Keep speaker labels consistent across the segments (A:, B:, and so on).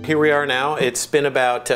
A: Here we are now. It's been about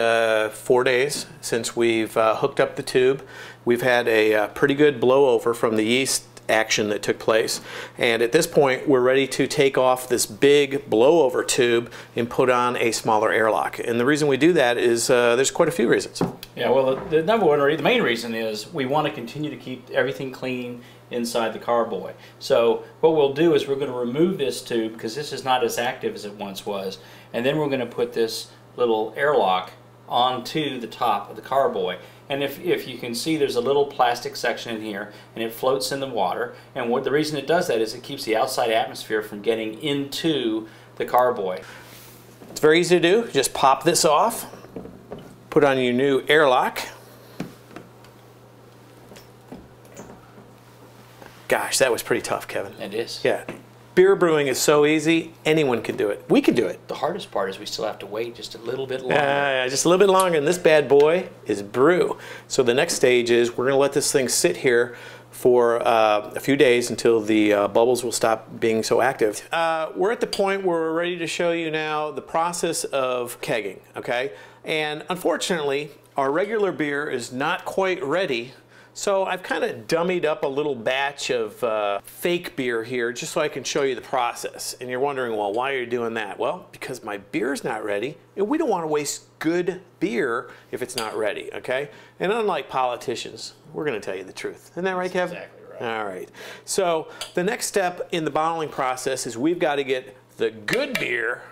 A: 4 days since we've hooked up the tube. We've had a pretty good blowover from the yeast action that took place, and at this point we're ready to take off this big blowover tube and put on a smaller airlock. And the reason we do that is there's quite a few reasons.
B: Yeah, well, the number one reason, the main reason is we want to continue to keep everything clean inside the carboy. So what we'll do is we're going to remove this tube because this is not as active as it once was, and then we're going to put this little airlock onto the top of the carboy. And if you can see, there's a little plastic section in here, and it floats in the water. And the reason it does that is it keeps the outside atmosphere from getting into the carboy.
A: It's very easy to do. Just pop this off, put on your new airlock. Gosh, that was pretty tough, Kevin.
B: It is.
A: Yeah. Beer brewing is so easy, anyone can do it. We can do it.
B: The hardest part is we still have to wait just a little bit longer.
A: Just a little bit longer, and this bad boy is brew. So the next stage is we're going to let this thing sit here for a few days until the bubbles will stop being so active. We're at the point where we're ready to show you now the process of kegging, okay? And unfortunately, our regular beer is not quite ready. So I've kind of dummied up a little batch of fake beer here just so I can show you the process. And you're wondering, well, why are you doing that? Well, because my beer's not ready, and we don't want to waste good beer if it's not ready, okay? And unlike politicians, we're going to tell you the truth. Isn't that right, Kevin?
B: Exactly right.
A: All right. So the next step in the bottling process is we've got to get the good beer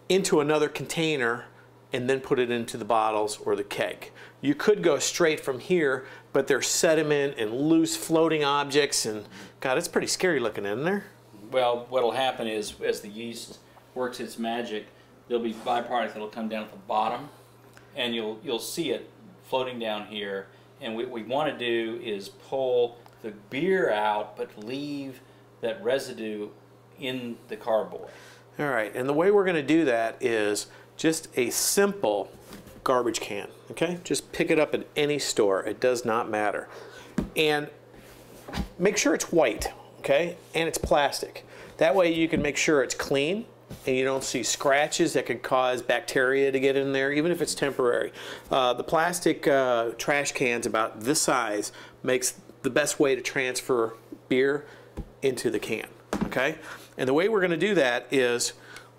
A: into another container and then put it into the bottles or the keg. You could go straight from here, but there's sediment and loose floating objects, and God, it's pretty scary looking, isn't there?
B: Well, what'll happen is as the yeast works its magic, there'll be byproduct that'll come down at the bottom, and you'll see it floating down here. And what we want to do is pull the beer out, but leave that residue in the carboy.
A: All right, and the way we're going to do that is just a simple garbage can, okay? Just pick it up at any store. It does not matter. And make sure it's white, okay? And it's plastic. That way you can make sure it's clean and you don't see scratches that could cause bacteria to get in there, even if it's temporary. The plastic trash cans about this size makes the best way to transfer beer into the can, okay? And the way we're going to do that is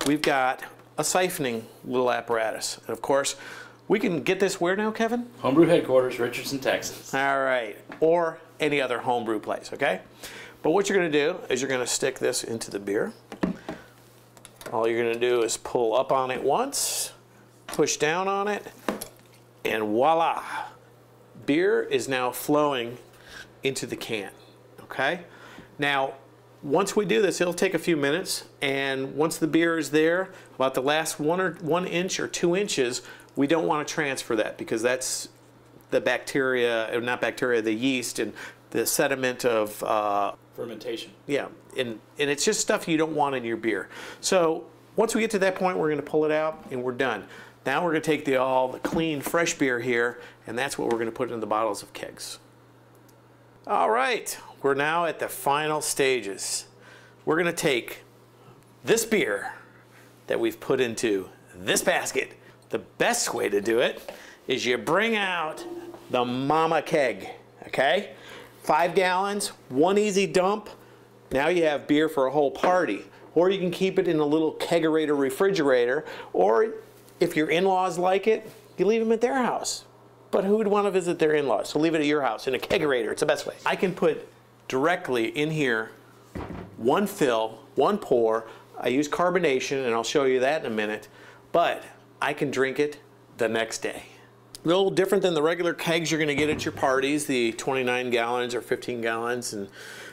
A: we've got a siphoning little apparatus. And of course, we can get this where now, Kevin?
B: Homebrew headquarters, Richardson, Texas.
A: All right, or any other homebrew place, okay? But what you're going to do is you're going to stick this into the beer. All you're going to do is pull up on it once, push down on it, and voila! Beer is now flowing into the can, okay? Now, once we do this, it'll take a few minutes, and once the beer is there, about the last 1 inch or 2 inches, we don't want to transfer that because that's the bacteria, or not bacteria, the yeast and the sediment of
B: fermentation.
A: Yeah, and it's just stuff you don't want in your beer. So once we get to that point, we're going to pull it out and we're done. Now we're going to take all the clean, fresh beer here, and that's what we're going to put in the bottles of kegs. All right, we're now at the final stages. We're going to take this beer that we've put into this basket. The best way to do it is you bring out the mama keg, okay? 5 gallons, 1 easy dump. Now you have beer for a whole party. Or you can keep it in a little kegerator refrigerator, or if your in-laws like it, you leave them at their house. But who would want to visit their in-laws? So leave it at your house in a kegerator. It's the best way. I can put directly in here 1 fill, 1 pour. I use carbonation, and I'll show you that in a minute. But I can drink it the next day. A little different than the regular kegs you're going to get at your parties, the 29 gallons or 15 gallons. And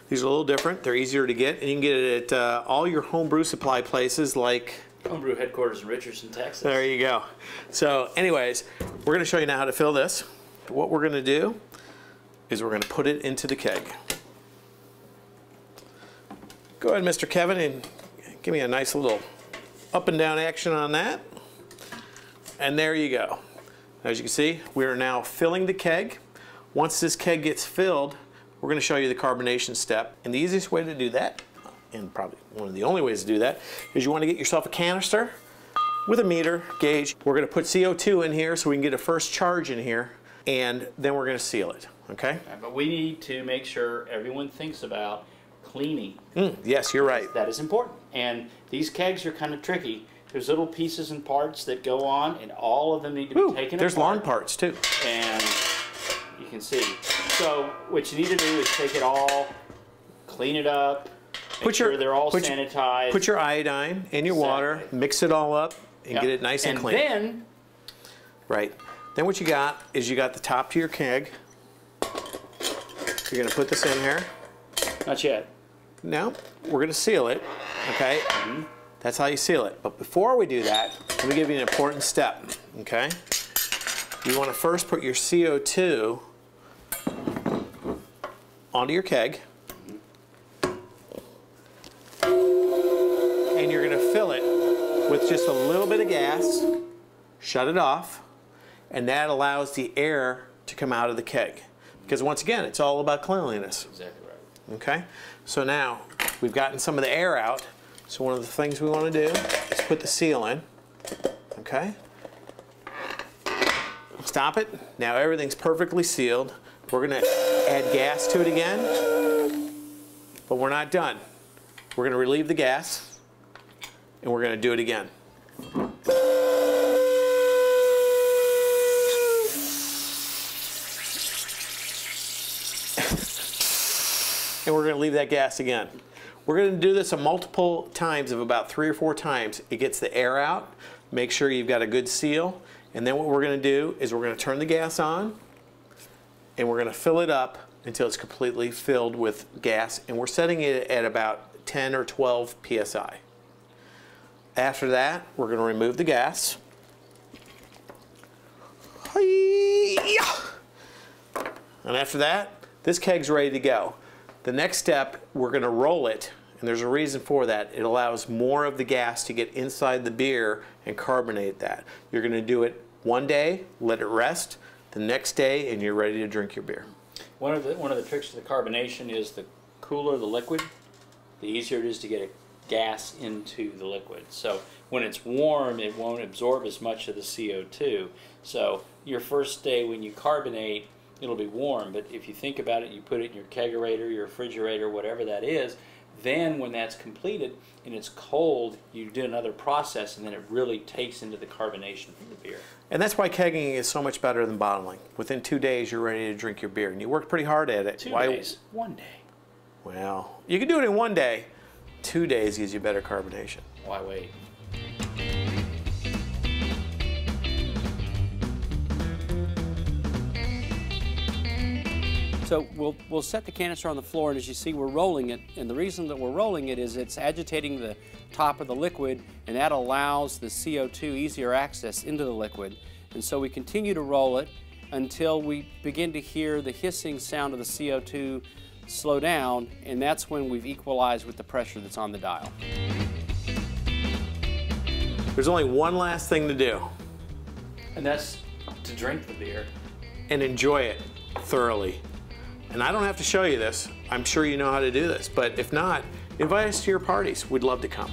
A: these are a little different. They're easier to get. And you can get it at all your homebrew supply places like
B: Homebrew headquarters in Richardson, Texas.
A: There you go. So anyways, we're going to show you now how to fill this. What we're going to do is we're going to put it into the keg. Go ahead, Mr. Kevin, and give me a nice little up and down action on that. And there you go. As you can see, we are now filling the keg. Once this keg gets filled, we're going to show you the carbonation step. And the easiest way to do that, and probably one of the only ways to do that, is you want to get yourself a canister. with a meter gauge. We're going to put CO2 in here so we can get a first charge in here, and then we're going to seal it, okay?
B: But we need to make sure everyone thinks about cleaning.
A: Yes, you're right.
B: That is important. And these kegs are kind of tricky. There's little pieces and parts that go on, and all of them need to be taken apart.
A: There's long parts too.
B: And you can see. So what you need to do is take it all, clean it up, make sure they're all sanitized.
A: Put your iodine in your water, mix it all up, and get it nice and clean.
B: And then,
A: then what you got is you got the top to your keg. You're going to put this in here.
B: Not yet.
A: Now, we're going to seal it, okay? That's how you seal it. But before we do that, let me give you an important step, okay? You want to first put your CO2 onto your keg. And you're going to fill it with just a little bit of gas, shut it off, and that allows the air to come out of the keg. Because once again, it's all about cleanliness.
B: Exactly right.
A: Okay? So now, we've gotten some of the air out. So one of the things we want to do is put the seal in, okay? Stop it. Now everything's perfectly sealed. We're going to add gas to it again, but we're not done. We're going to relieve the gas, and we're going to do it again. And we're going to leave that gas again. We're going to do this a multiple times of about 3 or 4 times. It gets the air out. Make sure you've got a good seal. And then what we're going to do is we're going to turn the gas on, and we're going to fill it up until it's completely filled with gas. And we're setting it at about 10 or 12 psi. After that, we're going to remove the gas. And after that, this keg's ready to go. The next step, we're going to roll it, and there's a reason for that. It allows more of the gas to get inside the beer and carbonate that. You're going to do it one day, let it rest, the next day, and you're ready to drink your beer.
B: One of the tricks to the carbonation is the cooler the liquid, the easier it is to get gas into the liquid. So when it's warm, it won't absorb as much of the CO2. So your first day when you carbonate, it'll be warm, but if you think about it, you put it in your kegerator, your refrigerator, whatever that is, then when that's completed and it's cold, you do another process, and then it really takes into the carbonation from the beer. And
A: that's why kegging is so much better than bottling. Within 2 days, you're ready to drink your beer, and you worked pretty hard at it.
B: 2 days. 1 day.
A: Well, you can do it in 1 day. 2 days gives you better carbonation.
B: Why wait? So we'll set the canister on the floor, and as you see, we're rolling it. And the reason that we're rolling it is it's agitating the top of the liquid, and that allows the CO2 easier access into the liquid. And so we continue to roll it until we begin to hear the hissing sound of the CO2 slow down, and that's when we've equalized with the pressure that's on the dial.
A: There's only one last thing to do.
B: And that's to drink the beer.
A: And enjoy it thoroughly. And I don't have to show you this. I'm sure you know how to do this. But if not, invite us to your parties. We'd love to come.